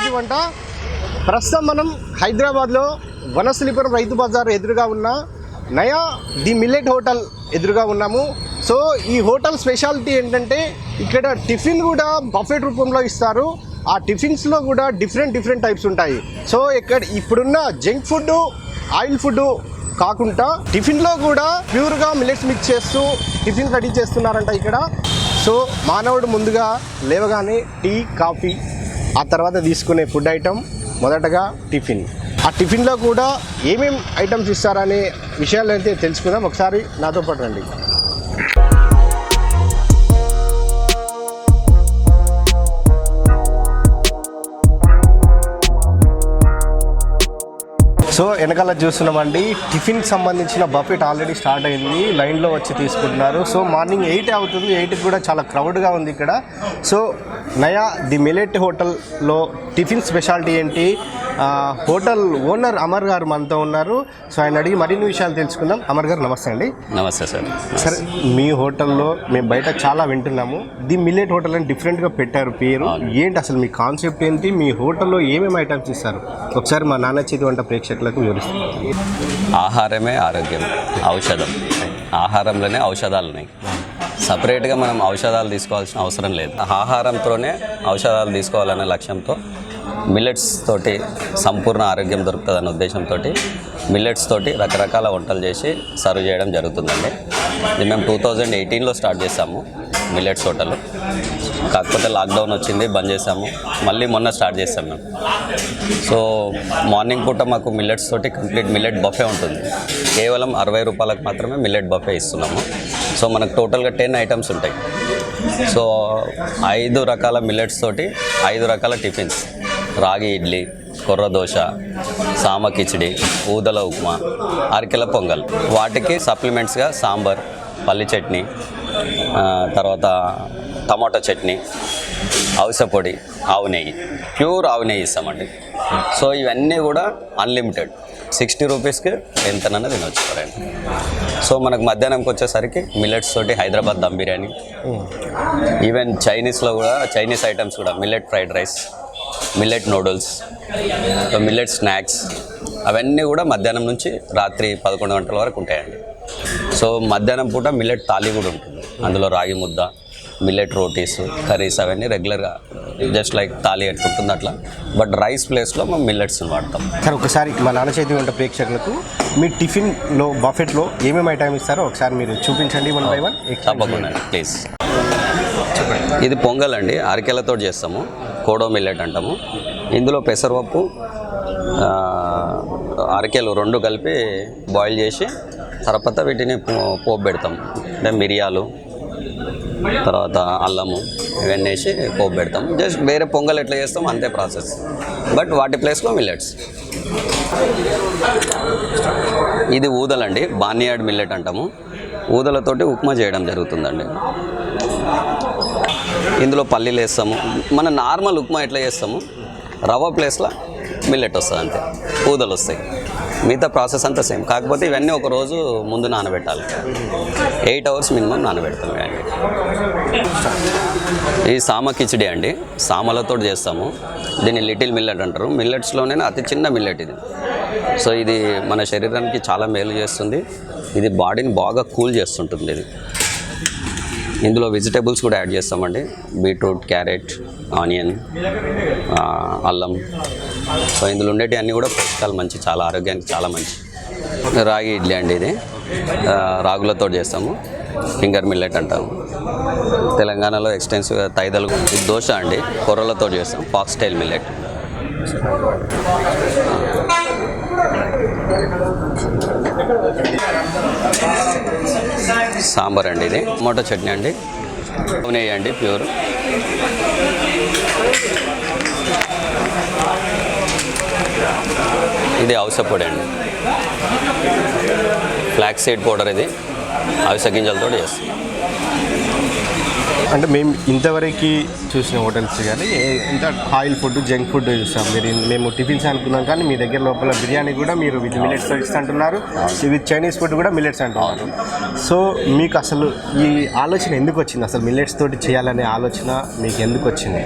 చేతి వంట. ప్రస్తుతం మనం హైదరాబాద్లో వనస్థలిపురం రైతు బజార్ ఎదురుగా ఉన్న నయా ది మిల్లెట్ హోటల్ ఎదురుగా ఉన్నాము. సో ఈ హోటల్ స్పెషాలిటీ ఏంటంటే ఇక్కడ టిఫిన్ కూడా బఫెట్ రూపంలో ఇస్తారు. ఆ టిఫిన్స్లో కూడా డిఫరెంట్ టైప్స్ ఉంటాయి. సో ఇక్కడ ఇప్పుడున్న జంక్ ఫుడ్, ఆయిల్ ఫుడ్ కాకుండా టిఫిన్లో కూడా ప్యూర్గా మిల్లెట్స్ మిక్స్ చేస్తూ టిఫిన్ రెడీ చేస్తున్నారంట ఇక్కడ. సో మానవుడు ముందుగా లేవగానే టీ, కాఫీ, ఆ తర్వాత తీసుకునే ఫుడ్ ఐటమ్ మొదటగా టిఫిన్. ఆ టిఫిన్లో కూడా ఏమేం ఐటమ్స్ ఇస్తారనే విషయాలు అయితే తెలుసుకుందాం. ఒకసారి నాతో పాటు రండి. సో వెనకాల చూస్తున్నామండి, టిఫిన్కి సంబంధించిన బఫెట్ ఆల్రెడీ స్టార్ట్ అయింది. లైన్లో వచ్చి తీసుకుంటున్నారు. సో మార్నింగ్ 8 అవుతుంది. 8కి కూడా చాలా క్రౌడ్గా ఉంది ఇక్కడ. సో నయా ది మిల్లెట్ హోటల్లో టిఫిన్ స్పెషాలిటీ ఏంటి, హోటల్ ఓనర్ అమర్ గారు మనతో ఉన్నారు. సో ఆయన అడిగి మరిన్ని విషయాలు తెలుసుకుందాం. అమర్ గారు నమస్తే అండి. నమస్తే సార్. సార్ మీ హోటల్లో మేము బయట చాలా వింటున్నాము, ది మిల్లెట్ హోటల్ అని డిఫరెంట్గా పెట్టారు పేరు. ఏంటి అసలు మీ కాన్సెప్ట్ ఏంటి, మీ హోటల్లో ఏమేమి ఐటమ్స్ ఇస్తారు ఒకసారి మా నాన్న చేతి వంట ప్రేక్షకులకు వివరిస్తారు. ఆహారమే ఆరోగ్యం, ఔషధం. ఆహారంలోనే ఔషధాలు ఉన్నాయి. సపరేట్గా మనం ఔషధాలు తీసుకోవాల్సిన అవసరం లేదు. ఆహారంతోనే ఔషధాలు తీసుకోవాలనే లక్ష్యంతో మిల్లెట్స్ తోటి సంపూర్ణ ఆరోగ్యం దొరుకుతుందన్న ఉద్దేశంతో మిల్లెట్స్ తోటి రకరకాల వంటలు చేసి సర్వ్ చేయడం జరుగుతుందండి. ఇది మేము 2018లో స్టార్ట్ చేసాము మిల్లెట్స్ హోటల్. కాకపోతే లాక్డౌన్ వచ్చింది, బంద్ చేసాము. మళ్ళీ మొన్న స్టార్ట్ చేసాం మేము. సో మార్నింగ్ పూట మాకు మిల్లెట్స్ తోటి కంప్లీట్ మిల్లెట్ బఫే ఉంటుంది. కేవలం 60 రూపాయలకు మాత్రమే మిల్లెట్ బఫే ఇస్తున్నాము. సో మనకు టోటల్గా 10 ఐటమ్స్ ఉంటాయి. సో 5 రకాల మిల్లెట్స్ తోటి 5 రకాల టిఫిన్స్: రాగి ఇడ్లీ, కొర్ర దోశ, సామ కిచిడి, ఊదల ఉప్మా, అరికెల పొంగల్. వాటికి సప్లిమెంట్స్గా సాంబార్, పల్లి చట్నీ, తర్వాత టమాటో చట్నీ, అవిసె పొడి, ఆవు నెయ్యి, ప్యూర్ ఆవు నెయ్యి ఇస్తామండి. సో ఇవన్నీ కూడా అన్లిమిటెడ్, 60 రూపీస్కి ఎంతనన్నా తినొచ్చు ఫ్రెండ్. సో మనకు మధ్యాహ్నంకి వచ్చేసరికి మిల్లెట్స్ తోటి హైదరాబాద్ దమ్ బిర్యానీ, ఈవెన్ చైనీస్లో కూడా చైనీస్ ఐటమ్స్ కూడా millet fried rice, millet noodles, millet snacks, అవన్నీ కూడా మధ్యాహ్నం నుంచి రాత్రి 11 గంటల వరకు ఉంటాయండి. సో మధ్యాహ్నం పూట మిల్లెట్ థాలీ కూడా ఉంటుంది. అందులో రాగి ముద్ద, మిల్లెట్ రోటీస్, కర్రీస్ అవన్నీ రెగ్యులర్గా జస్ట్ లైక్ థాలీ ఎట్టుకుంటుంది అట్లా. బట్ రైస్ ప్లేస్లో మేము మిల్లెట్స్ని వాడతాం. సార్ ఒకసారి మా నాన్న చేతి వంట ప్రేక్షకులకు మీ టిఫిన్లో బఫెట్లో ఏమేమి ఐటమ్ ఇస్తారో ఒకసారి మీరు చూపించండి వన్ బై వన్. తప్పకుండా ప్లీజ్. ఇది పొంగల్ అండి, అరికెలతో చేస్తాము. కోడో మిల్లెట్ అంటాము. ఇందులో పెసరపప్పు, అరికెలు 2 కలిపి బాయిల్ చేసి తర్వాత వీటిని పోపు పెడతాం. అంటే మిరియాలు, తర్వాత అల్లము ఇవన్నీ వేసి పోపు పెడతాం. జస్ట్ వేరే పొంగల్ ఎట్లా చేస్తాం అంతే ప్రాసెస్, బట్ వాటి ప్లేస్లో మిల్లెట్స్. ఇది ఊదలండి, బార్నియార్డ్ మిల్లెట్ అంటాము. ఊదలతోటి ఉప్మా చేయడం జరుగుతుందండి. ఇందులో పల్లీలు వేస్తాము. మన నార్మల్ ఉప్మా ఎట్లా చేస్తాము, రవ్వ ప్లేస్లో మిల్లెట్ వస్తుంది అంతే, ఊదలు వస్తాయి. మిగతా ప్రాసెస్ అంతా సేమ్. కాకపోతే ఇవన్నీ ఒక రోజు ముందు నానబెట్టాలి. 8 అవర్స్ మినిమం నానబెడతాం ఇవన్నీ. ఈ సామ కిచిడి అండి, సామలతో చేస్తాము. దీన్ని లిటిల్ మిల్లెట్ అంటారు. మిల్లెట్స్లోనే అతి చిన్న మిల్లెట్ ఇది. సో ఇది మన శరీరానికి చాలా మేలు చేస్తుంది. ఇది బాడీని బాగా కూల్ చేస్తుంటుంది ఇది. ఇందులో వెజిటేబుల్స్ కూడా యాడ్ చేస్తామండి. బీట్రూట్, క్యారెట్, ఆనియన్, అల్లం. సో ఇందులో ఉండేటి అన్నీ కూడా పోషకాలు మంచి, చాలా ఆరోగ్యానికి చాలా మంచి. రాగి ఇడ్లీ అండి, ఇది రాగులతో చేస్తాము. ఫింగర్ మిల్లెట్ అంటాము. తెలంగాణలో ఎక్స్టెన్సివ్గా తైదలు. ఇది దోశ అండి, కొర్రలతో చేస్తాం. Fox tail millet. సాంబార్ అండి, ఇది టమాటో చట్నీ అండి, నెయ్యి అండి ప్యూర్. ఇది అవిసె పొడి అండి, ఫ్లాక్స్ సీడ్ పౌడర్. ఇది అవిసె గింజలతో చేస్తాం. అంటే మేము ఇంతవరకు చూసిన హోటల్స్ కానీ ఇంత ఆయిల్ ఫుడ్ జంక్ ఫుడ్ చూస్తాం. మేము టిఫిన్స్ అనుకున్నాం కానీ మీ దగ్గర లోపల బిర్యానీ కూడా మీరు విత్ మిల్లెట్స్ ఇస్తుంటున్నారు, విత్ చైనీస్ ఫుడ్ కూడా మిల్లెట్స్ అంటున్నారు. సో మీకు అసలు ఈ ఆలోచన ఎందుకు వచ్చింది? అసలు మిల్లెట్స్ తోటి చేయాలనే ఆలోచన మీకు ఎందుకు వచ్చింది?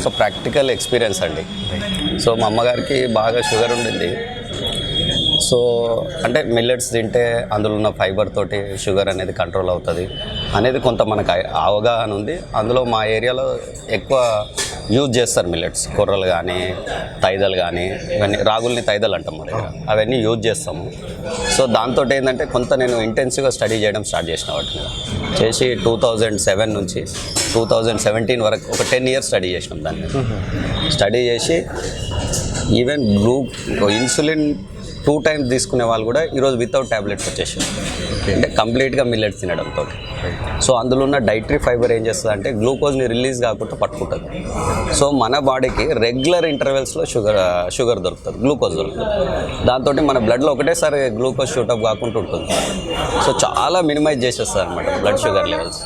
సో ప్రాక్టికల్ ఎక్స్పీరియన్స్ అండి. సో మా అమ్మగారికి బాగా షుగర్ ఉండింది. సో అంటే మిల్లెట్స్ తింటే అందులో ఉన్న ఫైబర్ తోటి షుగర్ అనేది కంట్రోల్ అవుతుంది అనేది కొంత మనకు అవగాహన ఉంది. అందులో మా ఏరియాలో ఎక్కువ యూజ్ చేస్తారు మిల్లెట్స్, కొర్రలు కానీ తైదలు కానీ ఇవన్నీ, రాగుల్ని తైదలు అంటాం మరి, అవన్నీ యూజ్ చేస్తాము. సో దాంతో ఏంటంటే కొంత నేను ఇంటెన్సివ్గా స్టడీ చేయడం స్టార్ట్ చేసిన వాటిని చేసి 2007 నుంచి 2017 వరకు ఒక 10 years స్టడీ చేసినాం దాన్ని. స్టడీ చేసి ఈవెన్ ఇన్సులిన్ 2 times తీసుకునే వాళ్ళు కూడా ఈరోజు వితౌట్ ట్యాబ్లెట్స్ వచ్చేసారు, అంటే కంప్లీట్గా మిల్లెట్స్ తినడంతో. సో అందులో ఉన్న డైటరీ ఫైబర్ ఏం చేస్తుంది అంటే గ్లూకోజ్ని రిలీజ్ కాకుండా పట్టుకుంటుంది. సో మన బాడీకి రెగ్యులర్ ఇంటర్వెల్స్లో షుగర్ దొరుకుతుంది, గ్లూకోజ్ దొరుకుతుంది. దాంతో మన బ్లడ్లో ఒకటేసారి గ్లూకోజ్ షూటప్ కాకుండా ఉంటుంది. సో చాలా మినిమైజ్ చేసేస్తుంది అనమాట బ్లడ్ షుగర్ లెవెల్స్.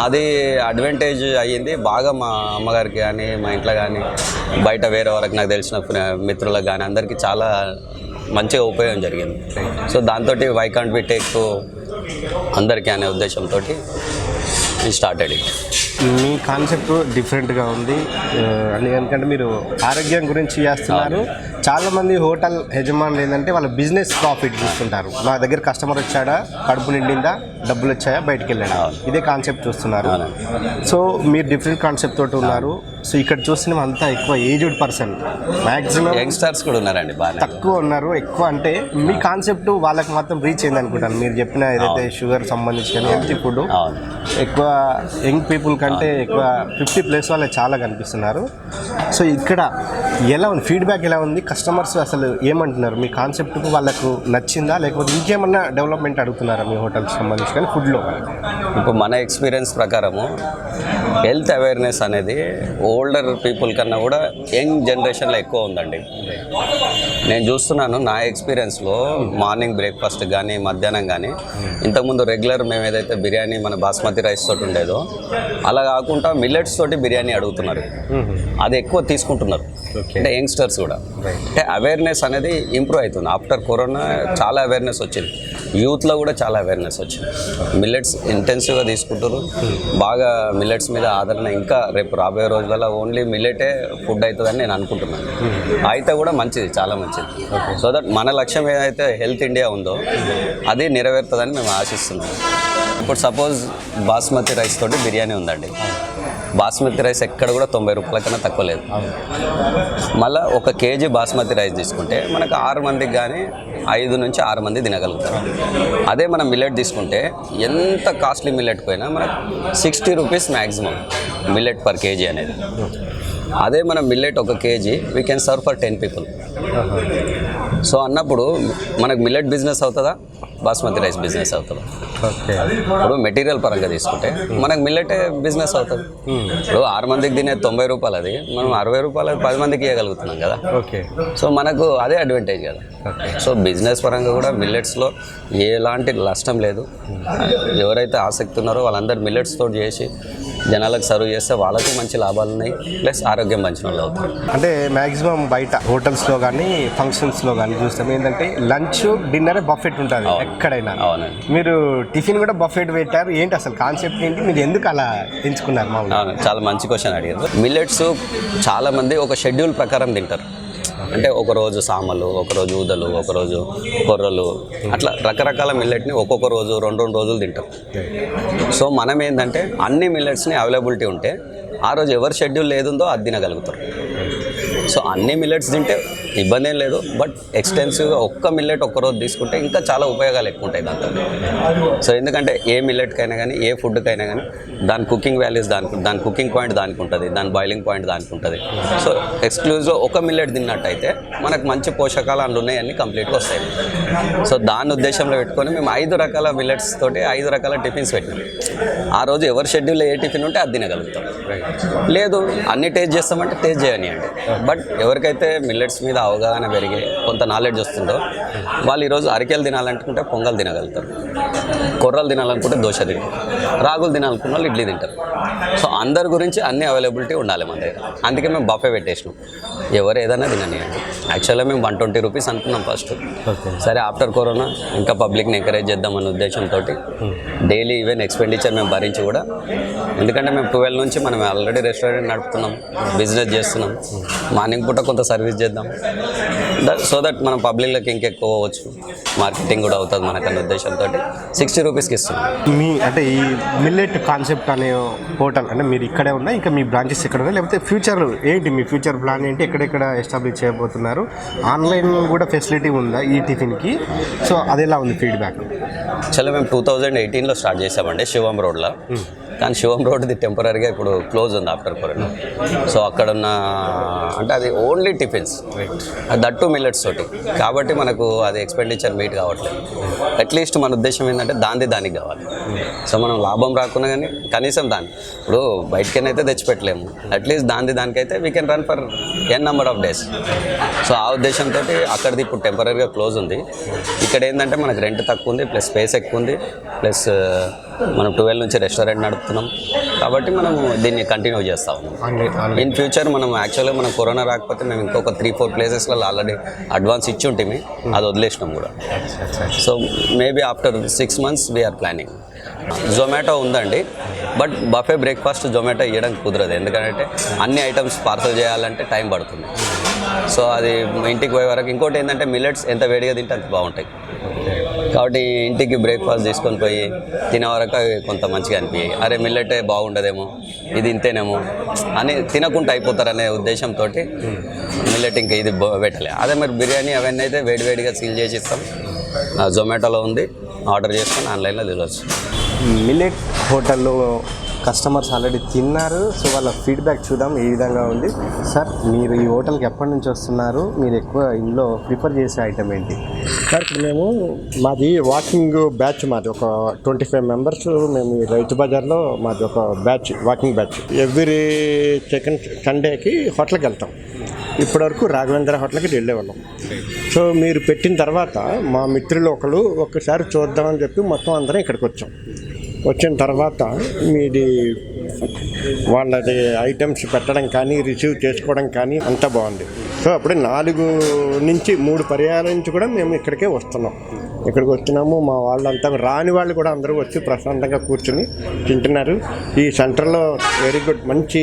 అది అడ్వాంటేజ్ అయ్యింది బాగా మా అమ్మగారికి కానీ మా ఇంట్లో కానీ బయట వేరే వరకు నాకు తెలిసిన మిత్రులకు కానీ అందరికీ చాలా మంచిగా ఉపయోగం జరిగింది. సో దాంతో why can't we take to అందరికీ అనే ఉద్దేశంతో స్టార్టెడ్ ఇట్. మీ కాన్సెప్ట్ డిఫరెంట్గా ఉంది. ఎందుకంటే మీరు ఆరోగ్యం గురించి చేస్తున్నారు. చాలామంది హోటల్ యజమానులు ఏంటంటే వాళ్ళ బిజినెస్ ప్రాఫిట్ చూస్తుంటారు. మా దగ్గర కస్టమర్ వచ్చాడా, కడుపు నిండిందా, డబ్బులు వచ్చాయా, బయటికి వెళ్ళాడా, ఇదే కాన్సెప్ట్ చూస్తున్నారు. సో మీరు డిఫరెంట్ కాన్సెప్ట్ తోటి ఉన్నారు. సో ఇక్కడ చూసిన అంతా ఎక్కువ ఏజ్డ్ పర్సన్, మ్యాక్సిమం యంగ్స్టర్స్ కూడా ఉన్నారండి, బాగా తక్కువ ఉన్నారు. ఎక్కువ అంటే మీ కాన్సెప్ట్ వాళ్ళకి మాత్రం రీచ్ అయింది అనుకుంటాను. మీరు చెప్పిన ఏదైతే షుగర్ సంబంధించిన హెల్తీ ఫుడ్ ఎక్కువ యంగ్ పీపుల్ కంటే ఎక్కువ 50+ వాళ్ళే చాలా కనిపిస్తున్నారు. సో ఇక్కడ ఎలా ఉంది ఫీడ్బ్యాక్, ఎలా ఉంది, కస్టమర్స్ అసలు ఏమంటున్నారు? మీ కాన్సెప్ట్కు వాళ్ళకు నచ్చిందా, లేకపోతే ఇంకేమన్నా డెవలప్మెంట్ అడుగుతున్నారా మీ హోటల్కి సంబంధించి కానీ ఫుడ్లో? ఇప్పుడు మన ఎక్స్పీరియన్స్ ప్రకారము హెల్త్ అవేర్నెస్ అనేది ఓల్డర్ పీపుల్ కన్నా కూడా యంగ్ జనరేషన్లో ఎక్కువ ఉందండి. నేను చూస్తున్నాను నా ఎక్స్పీరియన్స్లో మార్నింగ్ బ్రేక్ఫాస్ట్ కానీ మధ్యాహ్నం కానీ ఇంతకుముందు రెగ్యులర్ మేము ఏదైతే బిర్యానీ మన బాస్మతి రైస్ తోటి ఉండేదో అలా కాకుండా మిల్లెట్స్ తోటి బిర్యానీ అడుగుతున్నారు. అది ఎక్కువ తీసుకుంటున్నారు అంటే యంగ్స్టర్స్ కూడా. అంటే అవేర్నెస్ అనేది ఇంప్రూవ్ అవుతుంది. ఆఫ్టర్ కరోనా చాలా అవేర్నెస్ వచ్చింది, యూత్లో కూడా చాలా అవేర్నెస్ వచ్చింది. మిల్లెట్స్ ఇంటెన్సివ్గా తీసుకుంటారు, బాగా మిల్లెట్స్ మీద ఆదరణ ఇంకా రేపు రాబోయే రోజులలో ఓన్లీ మిల్లెటే ఫుడ్ అవుతుందని నేను అనుకుంటున్నాను. అయితే కూడా మంచిది, చాలా మంచిది. సో దట్ మన లక్ష్యం ఏదైతే హెల్త్ ఇండియా ఉందో అది నెరవేరుతుందని మేము ఆశిస్తున్నాం. ఇప్పుడు సపోజ్ బాస్మతి రైస్ తోటి బిర్యానీ ఉందండి. బాస్మతి రైస్ ఎక్కడ కూడా 90 రూపాయల కన్నా తక్కువ లేదు. మళ్ళీ 1 kg బాస్మతి రైస్ తీసుకుంటే మనకు 6 మందికి కానీ 5 నుంచి 6 మంది తినగలుగుతారు. అదే మనం మిల్లెట్ తీసుకుంటే ఎంత కాస్ట్లీ మిల్లెట్ పోయినా మనకు 60 rupees maximum millet per KG అనేది. అదే మనం millet 1 kg we can serve for 10 people. So అన్నప్పుడు మనకు మిల్లెట్ బిజినెస్ అవుతుందా, బాస్మతి రైస్ బిజినెస్ అవుతుందా? ఇప్పుడు మెటీరియల్ పరంగా తీసుకుంటే మనకు మిల్లెటే బిజినెస్ అవుతుంది. ఇప్పుడు 6 మందికి తినే 90 రూపాయలు అది మనం 60 రూపాయలు 10 మందికి ఇవ్వగలుగుతున్నాం కదా. సో మనకు అదే అడ్వాంటేజ్ కదా. సో బిజినెస్ పరంగా కూడా మిల్లెట్స్లో ఎలాంటి నష్టం లేదు. ఎవరైతే ఆసక్తి ఉన్నారో వాళ్ళందరూ మిల్లెట్స్ తోటి చేసి జనాలకు సర్వ్ చేస్తే వాళ్ళకు మంచి లాభాలు ఉన్నాయి, ప్లస్ ఆరోగ్యం మంచిన వాళ్ళు అవుతారు. అంటే మ్యాక్సిమం బయట హోటల్స్లో కానీ ఫంక్షన్స్లో కానీ చూస్తాం ఏంటంటే లంచ్ డిన్నర్ బఫెట్ ఉంటుంది ఎక్కడైనా. అవునండి, మీరు టిఫిన్ కూడా బఫెట్ పెట్టారు, ఏంటి అసలు కాన్సెప్ట్ ఏంటి, మీరు ఎందుకు అలా ఎంచుకున్నారు? అవును, చాలా మంచి క్వశ్చన్ అడిగారు. మిల్లెట్స్ చాలామంది ఒక షెడ్యూల్ ప్రకారం తింటారు. అంటే ఒకరోజు సామలు, ఒకరోజు ఊదలు, ఒకరోజు కొర్రలు, అట్లా రకరకాల మిల్లెట్ని ఒక్కొక్క రోజు 2 రోజులు తింటాం. సో మనం ఏంటంటే అన్ని మిల్లెట్స్ని అవైలబిలిటీ ఉంటే ఆ రోజు ఎవరి షెడ్యూల్ ఏదుందో అది తినగలుగుతారు. సో అన్ని మిల్లెట్స్ తింటే ఇబ్బంది ఏం లేదు, బట్ ఎక్స్టెన్సివ్గా ఒక్క మిల్లెట్ ఒక్కరోజు తీసుకుంటే ఇంకా చాలా ఉపయోగాలు ఎక్కువ ఉంటాయి దాంతో. సో ఎందుకంటే ఏ మిల్లెట్కైనా కానీ ఏ ఫుడ్కైనా కానీ దాని కుకింగ్ వాల్యూస్ దాని కుకింగ్ పాయింట్ దానికి ఉంటుంది, దాని బాయిలింగ్ పాయింట్ దానికి ఉంటుంది. సో ఎక్స్క్లూజివ్గా ఒక మిల్లెట్ తిన్నట్టయితే మనకు మంచి పోషకాలు అందులో ఉన్నాయన్నీ కంప్లీట్గా వస్తాయి. సో దాని ఉద్దేశంలో పెట్టుకొని మేము 5 రకాల మిల్లెట్స్ తోటి 5 రకాల టిఫిన్స్ పెట్టినాం. ఆ రోజు ఎవరి షెడ్యూల్లో ఏ టిఫిన్ ఉంటే అది తినగలుగుతాం. లేదు అన్ని టేస్ట్ చేస్తామంటే టేస్ట్ చేయనియండి, బట్ ఎవరికైతే మిల్లెట్స్ మీద అవగాహన పెరిగి కొంత నాలెడ్జ్ వస్తుందో వాళ్ళు ఈరోజు అరికెలు తినాలనుకుంటే పొంగల్ తినగలుగుతారు, కొర్రలు తినాలనుకుంటే దోశ తింటారు, రాగులు తినాలనుకున్న వాళ్ళు ఇడ్లీ తింటారు. సో అందరి గురించి అన్ని అవైలబిలిటీ ఉండాలి మన దగ్గర. అందుకే మేము బఫే పెట్టేసినాం, ఎవరు ఏదైనా తిననియండి. యాక్చువల్గా మేము 120 రూపీస్ అనుకున్నాం ఫస్ట్. సరే ఆఫ్టర్ కరోనా ఇంకా పబ్లిక్ని ఎంకరేజ్ చేద్దామన్న ఉద్దేశంతో డైలీ ఈవెన్ ఎక్స్పెండిచర్ మేము భరించి కూడా, ఎందుకంటే మేము 12 నుంచి మనం ఆల్రెడీ రెస్టారెంట్ నడుపుతున్నాం, బిజినెస్ చేస్తున్నాం, మార్నింగ్ పూట కొంత సర్వీస్ చేద్దాం సో దట్ మనం పబ్లిక్లోకి ఇంకెక్కువ అవ్వచ్చు, మార్కెటింగ్ కూడా అవుతుంది మనకన్న ఉద్దేశంతో 60 రూపీస్కి ఇస్తున్నాం. మీ అంటే ఈ మిల్లెట్ కాన్సెప్ట్ అనే హోటల్ అంటే మీరు ఇక్కడే ఉన్నా, ఇంకా మీ బ్రాంచెస్ ఇక్కడ ఉన్నాయి, లేకపోతే ఫ్యూచర్ ఏంటి, మీ ఫ్యూచర్ ప్లాన్ ఏంటి, ఎక్కడెక్కడ ఎస్టాబ్లిష్ చేయబోతున్నారు, ఆన్లైన్ కూడా ఫెసిలిటీ ఉందా ఈ టిఫిన్కి? సో అది ఎలా ఉంది ఫీడ్బ్యాక్? చాలా మేము 2018లో స్టార్ట్ చేసామండి శివం రోడ్లో. కానీ శివం రోడ్ది టెంపరీగా ఇప్పుడు క్లోజ్ ఉంది ఆఫ్టర్ కరోనా. సో అక్కడ ఉన్న అంటే అది only tiffins, that to millets తోటి, కాబట్టి మనకు అది ఎక్స్పెండిచర్ మీట్ కావట్లేదు. అట్లీస్ట్ మన ఉద్దేశం ఏంటంటే దానికి కావాలి. సో మనం లాభం రాకున్నా కానీ కనీసం దాన్ని ఇప్పుడు బయటకైనా తెచ్చిపెట్టలేము, అట్లీస్ట్ దానికైతే we can run for N number of days. So ఆ ఉద్దేశంతో అక్కడిది ఇప్పుడు టెంపరీగా క్లోజ్ ఉంది. ఇక్కడ ఏంటంటే మనకు రెంట్ తక్కువ ఉంది, ప్లస్ స్పేస్ ఎక్కువ ఉంది, ప్లస్ మనం 12 నుంచి రెస్టారెంట్ నడుపుతున్నాం, కాబట్టి మనం దీన్ని కంటిన్యూ చేస్తాం. ఇన్ ఫ్యూచర్ మనం యాక్చువల్గా మనం కరోనా రాకపోతే మేము ఇంకొక 3-4 ప్లేసెస్లో ఆల్రెడీ అడ్వాన్స్ ఇచ్చి ఉంటే అది వదిలేసినాం కూడా. So maybe after 6 months we are planning. Zomato ఉందండి, బట్ బఫే బ్రేక్ఫాస్ట్ జొమాటో ఇవ్వడానికి కుదరదు, ఎందుకంటే అన్ని ఐటమ్స్ పార్సల్ చేయాలంటే టైం పడుతుంది. సో అది ఇంటికి పోయే వరకు. ఇంకోటి ఏంటంటే మిల్లెట్స్ ఎంత వేడిగా తింటే అంత బాగుంటాయి, కాబట్టి ఇంటికి బ్రేక్ఫాస్ట్ తీసుకొని పోయి తినే వరకు కొంత మంచిగా అనిపించాయి. అరే మిల్లెటే బాగుండదేమో, ఇది ఇంతేనేమో అని తినకుండా అయిపోతారనే ఉద్దేశంతో మిల్లెట్ ఇంకా ఇది పెట్టలే. అదే మరి బిర్యానీ అవన్నీ అయితే వేడివేడిగా సీల్ చేసి ఇస్తాం. జొమాటోలో ఉంది, ఆర్డర్ చేసుకొని ఆన్లైన్లో తినవచ్చు. మిల్లెట్ హోటల్లో కస్టమర్స్ ఆల్రెడీ తిన్నారు, సో వాళ్ళ ఫీడ్బ్యాక్ చూద్దాం ఏ విధంగా ఉంది. సార్, మీరు ఈ హోటల్కి ఎప్పటి నుంచి వస్తున్నారు? మీరు ఎక్కువ ఇంట్లో ప్రిఫర్ చేసే ఐటమ్ ఏంటి? సార్, ఇప్పుడు మాది వాకింగ్ బ్యాచ్, మాది ఒక 25 members. మేము ఈ రైతు బజార్లో మాది ఒక batch, walking batch. Every second సండేకి హోటల్కి వెళ్తాం. ఇప్పటివరకు రాఘవేంద్ర హోటల్కి వెళ్ళేవాళ్ళం. సో మీరు పెట్టిన తర్వాత మా మిత్రులు ఒక్కసారి చూద్దామని చెప్పి మొత్తం అందరం ఇక్కడికి వచ్చాం. వచ్చిన తర్వాత మీది వాళ్ళది ఐటమ్స్ పెట్టడం కానీ రిసీవ్ చేసుకోవడం కానీ అంతా బాగుంది. సో అప్పుడే 4 నుంచి 3 పర్యాయాల నుంచి కూడా మేము ఇక్కడికే వస్తున్నాం. ఇక్కడికి వస్తున్నాము, మా వాళ్ళంతా రాని వాళ్ళు కూడా అందరూ వచ్చి ప్రశాంతంగా కూర్చుని తింటున్నారు. ఈ సెంటర్లో వెరీ గుడ్, మంచి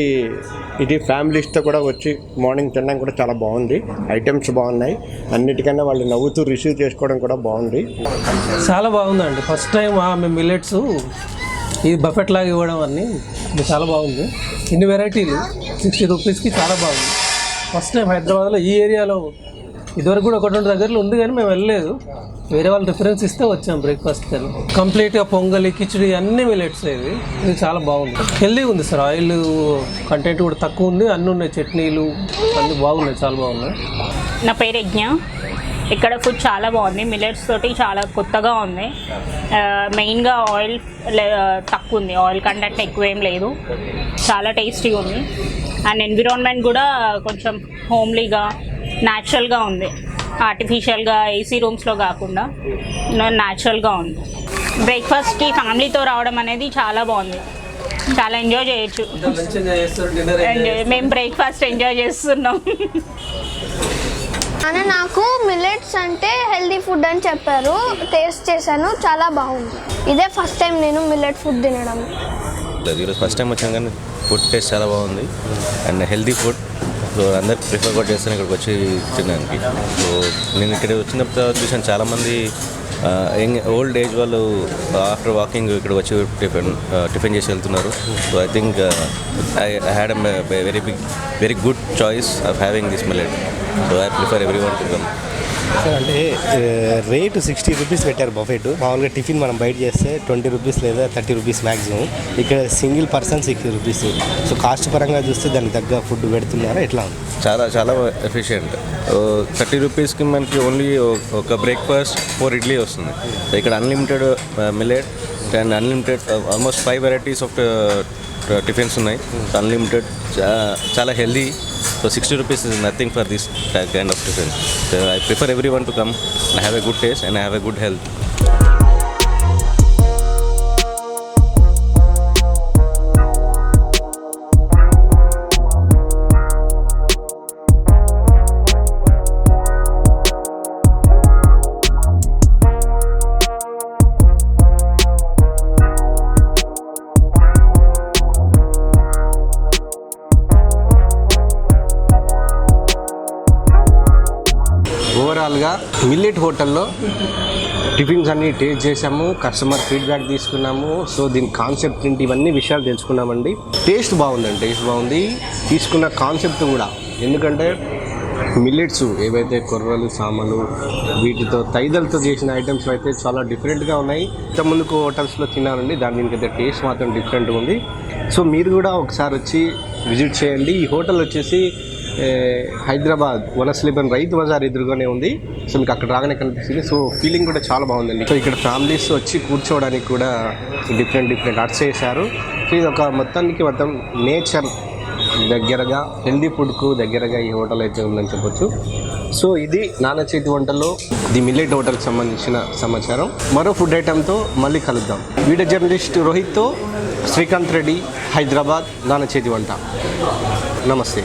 ఇది ఫ్యామిలీస్తో కూడా వచ్చి మార్నింగ్ తినడం కూడా చాలా బాగుంది. ఐటమ్స్ బాగున్నాయి, అన్నిటికన్నా వాళ్ళు నవ్వుతూ రిసీవ్ చేసుకోవడం కూడా బాగుంది. చాలా బాగుందండి. ఫస్ట్ టైం మేము మిల్లెట్స్ ఇది బఫెట్ లాగా ఇవ్వడం అన్నీ ఇది చాలా బాగుంది. ఇన్ని వెరైటీలు 60 రూపీస్కి చాలా బాగుంది. ఫస్ట్ టైం హైదరాబాద్లో ఈ ఏరియాలో, ఇదివరకు కూడా 1-2 దగ్గరలో ఉంది కానీ మేము వెళ్ళలేదు. వేరే వాళ్ళు రిఫరెన్స్ ఇస్తే వచ్చాం బ్రేక్ఫాస్ట్ కానీ. కంప్లీట్గా పొంగలి, కిచిడి అన్నీ మిల్లెట్స్. ఇది చాలా బాగుంది, హెల్దీగా ఉంది సార్. ఆయిల్ కంటెంట్ కూడా తక్కువ ఉంది, అన్నీ ఉన్నాయి, చట్నీలు అన్నీ బాగున్నాయి, చాలా బాగున్నాయి. నా పేరు యజ్ఞ. ఇక్కడ ఫుడ్ చాలా బాగుంది, మిల్లెట్స్ తోటి చాలా కొత్తగా ఉంది. మెయిన్గా ఆయిల్ తక్కువ ఉంది, ఆయిల్ కంటెంట్ ఎక్కువ ఏం లేదు, చాలా టేస్టీగా ఉంది. అండ్ ఎన్విరాన్మెంట్ కూడా కొంచెం హోమ్లీగా న్యాచురల్గా ఉంది, ఆర్టిఫిషియల్గా ఏసీ రూమ్స్లో కాకుండా న్యాచురల్గా ఉంది. బ్రేక్ఫాస్ట్కి ఫ్యామిలీతో రావడం అనేది చాలా బాగుంది, చాలా ఎంజాయ్ చేయొచ్చు. మేము బ్రేక్ఫాస్ట్ ఎంజాయ్ చేస్తున్నాం. అని నాకు మిల్లెట్స్ అంటే హెల్దీ ఫుడ్ అని చెప్పారు, టేస్ట్ చేశాను, చాలా బాగుంది. ఇదే ఫస్ట్ టైం నేను మిల్లెట్ ఫుడ్ తినడం. ఈరోజు ఫస్ట్ టైం వచ్చాను కానీ ఫుడ్ టేస్ట్ చాలా బాగుంది అండ్ హెల్దీ ఫుడ్. సో అందరు ప్రిఫర్ కూడా చేస్తాను ఇక్కడికి వచ్చి తినడానికి. సో నేను ఇక్కడ వచ్చినప్పుడు చూసాను చాలామంది ఓల్డ్ ఏజ్ వాళ్ళు ఆఫ్టర్ వాకింగ్ ఇక్కడ వచ్చి టిఫిన్ చేసి వెళ్తున్నారు. So I think I had very good choice of having this millet. So I prefer everyone to come. Sir, అంటే రేటు 60 రూపీస్ పెట్టారు బఫెట్. మామూలుగా టిఫిన్ మనం బయట చేస్తే 20 రూపీస్ లేదా 30 రూపీస్ మ్యాక్సిమం. ఇక్కడ single person 60 rupees. So cost పరంగా చూస్తే దానికి తగ్గ ఫుడ్ పెడుతున్నారా, ఎట్లా ఉంది? చాలా చాలా ఎఫిషియెంట్. 30 రూపీస్కి మనకి ఓన్లీ ఒక బ్రేక్ఫాస్ట్ 4 ఇడ్లీ వస్తుంది. సో ఇక్కడ unlimited millet and unlimited almost 5 varieties of tiffins ఉన్నాయి. అన్లిమిటెడ్, చాలా healthy So 60 rupees is nothing for this kind of tiffin. So I prefer everyone to come and have a good taste and have a good health. ఓవరాల్గా millet హోటల్లో tiffins అన్నీ taste చేసాము, customer feedback తీసుకున్నాము. So దీని concept ఏంటి ఇవన్నీ విషయాలు తెలుసుకున్నామండి. Taste బాగుందండి, టేస్ట్ బాగుంది. తీసుకున్న కాన్సెప్ట్ కూడా, ఎందుకంటే మిల్లెట్స్ ఏవైతే కొర్రలు, సామలు వీటితో తైదలతో చేసిన ఐటమ్స్ అయితే చాలా డిఫరెంట్గా ఉన్నాయి. ఇంతకుముందుకు హోటల్స్లో తిన్నానండి, దీనికైతే టేస్ట్ మాత్రం డిఫరెంట్గా ఉంది. సో మీరు కూడా ఒకసారి వచ్చి విజిట్ చేయండి. ఈ హోటల్ వచ్చేసి హైదరాబాద్ వనస్లిపన్ రైతు బజార్ ఎదురుగానే ఉంది. సో మీకు అక్కడ రాగానే కనిపిస్తుంది. సో ఫీలింగ్ కూడా చాలా బాగుందండి. సో ఇక్కడ ఫ్యామిలీస్ వచ్చి కూర్చోవడానికి కూడా డిఫరెంట్ ఆర్ట్స్ చేశారు. సో ఇది ఒక మొత్తం నేచర్ దగ్గరగా, హెల్దీ ఫుడ్కు దగ్గరగా ఈ హోటల్ అయితే ఉందని చెప్పొచ్చు. సో ఇది నాన్న చేతి వంటల్లో ది మిల్లెట్ హోటల్కి సంబంధించిన సమాచారం. మరో ఫుడ్ ఐటెంతో మళ్ళీ కలుద్దాం. వీడియో జర్నలిస్ట్ రోహిత్తో శ్రీకాంత్ రెడ్డి, హైదరాబాద్, నాన్న చేతి వంట. నమస్తే.